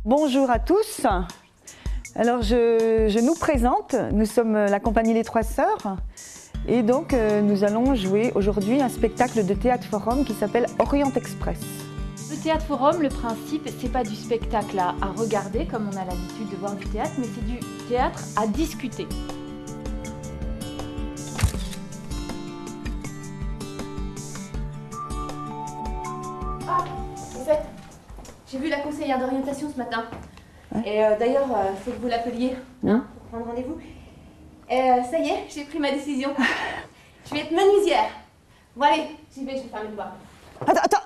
Bonjour à tous. Alors je nous présente, nous sommes la compagnie Les Trois Sœurs et donc nous allons jouer aujourd'hui un spectacle de théâtre forum qui s'appelle Orient Express. Le théâtre forum, le principe, c'est pas du spectacle à regarder comme on a l'habitude de voir du théâtre, mais c'est du théâtre à discuter. Ah, en fait, j'ai vu la conseillère d'orientation ce matin. Ouais. Et d'ailleurs, il faut que vous l'appeliez pour prendre rendez-vous. Ça y est, j'ai pris ma décision. Je vais être menuisière. Bon allez, j'y vais, je vais faire mes devoirs. Attends.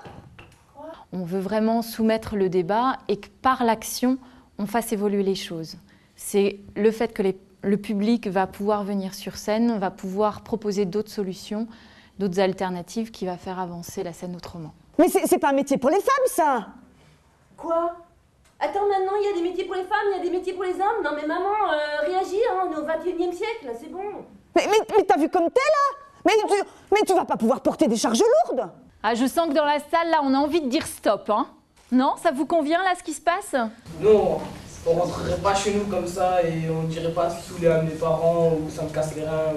On veut vraiment soumettre le débat et que par l'action, on fasse évoluer les choses. C'est le fait que le public va pouvoir venir sur scène, va pouvoir proposer d'autres solutions, d'autres alternatives qui va faire avancer la scène autrement. Mais c'est pas un métier pour les femmes, ça! Quoi? Attends, maintenant, il y a des métiers pour les femmes, il y a des métiers pour les hommes. Non mais maman, réagis, hein, on est au XXIe siècle, là, c'est bon. Mais t'as vu comme t'es, là? Mais tu vas pas pouvoir porter des charges lourdes! Ah, je sens que dans la salle, là, on a envie de dire stop, hein? Non? Ça vous convient, là, ce qui se passe? Non, on rentrerait pas chez nous comme ça et on dirait pas saouler à mes parents ou ça me casse les reins.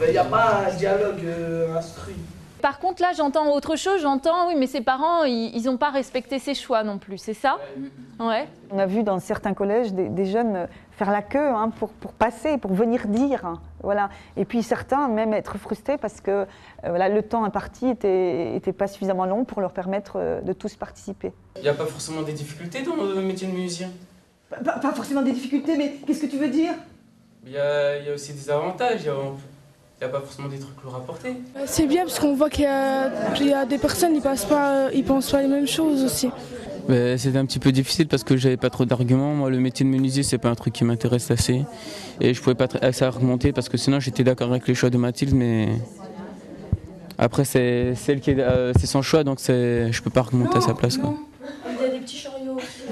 Il n'y a pas un dialogue instruit. Par contre, là, j'entends autre chose. J'entends, oui, mais ses parents, ils n'ont pas respecté ses choix non plus, c'est ça? Ouais. On a vu dans certains collèges des jeunes faire la queue pour passer, pour venir dire. Voilà. Et puis certains même être frustrés parce que le temps imparti était pas suffisamment long pour leur permettre de tous participer. Il n'y a pas forcément des difficultés dans le métier de menuisier? Pas forcément des difficultés, mais qu'est-ce que tu veux dire? Il y a aussi des avantages. Il n'y a pas forcément des trucs lourds à porter. C'est bien parce qu'on voit qu'il y a des personnes, ils pensent pas les mêmes choses aussi. C'était un petit peu difficile parce que j'avais pas trop d'arguments. Moi, le métier de menuisier, c'est pas un truc qui m'intéresse assez. Et je pouvais pas assez argumenter parce que sinon j'étais d'accord avec les choix de Mathilde, mais après c'est celle qui c'est son choix, donc je peux pas argumenter à sa place, quoi. Il y a des petits chariots aussi.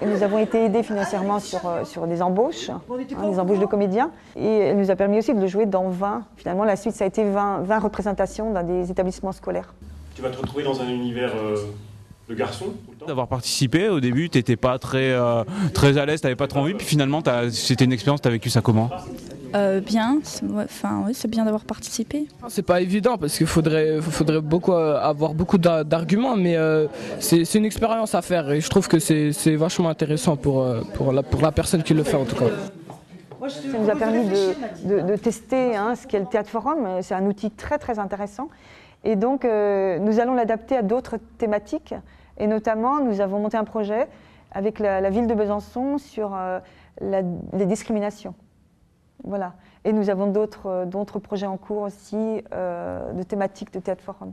Et nous avons été aidés financièrement sur des embauches, des embauches de comédiens. Et elle nous a permis aussi de jouer dans 20. Finalement, la suite, ça a été 20 représentations dans des établissements scolaires. Tu vas te retrouver dans un univers de garçons. D'avoir participé, au début, tu n'étais pas très à l'aise, tu n'avais pas trop envie. Puis finalement, c'était une expérience, tu as vécu ça comment? Bien, c'est bien d'avoir participé. C'est pas évident parce qu'il faudrait avoir beaucoup d'arguments, mais c'est une expérience à faire et je trouve que c'est vachement intéressant pour la personne qui le fait en tout cas. Ça nous a permis de tester ce qu'est le théâtre forum. C'est un outil très très intéressant et donc nous allons l'adapter à d'autres thématiques et notamment nous avons monté un projet avec la ville de Besançon sur les discriminations. Voilà. Et nous avons d'autres projets en cours aussi de thématiques de théâtre forum.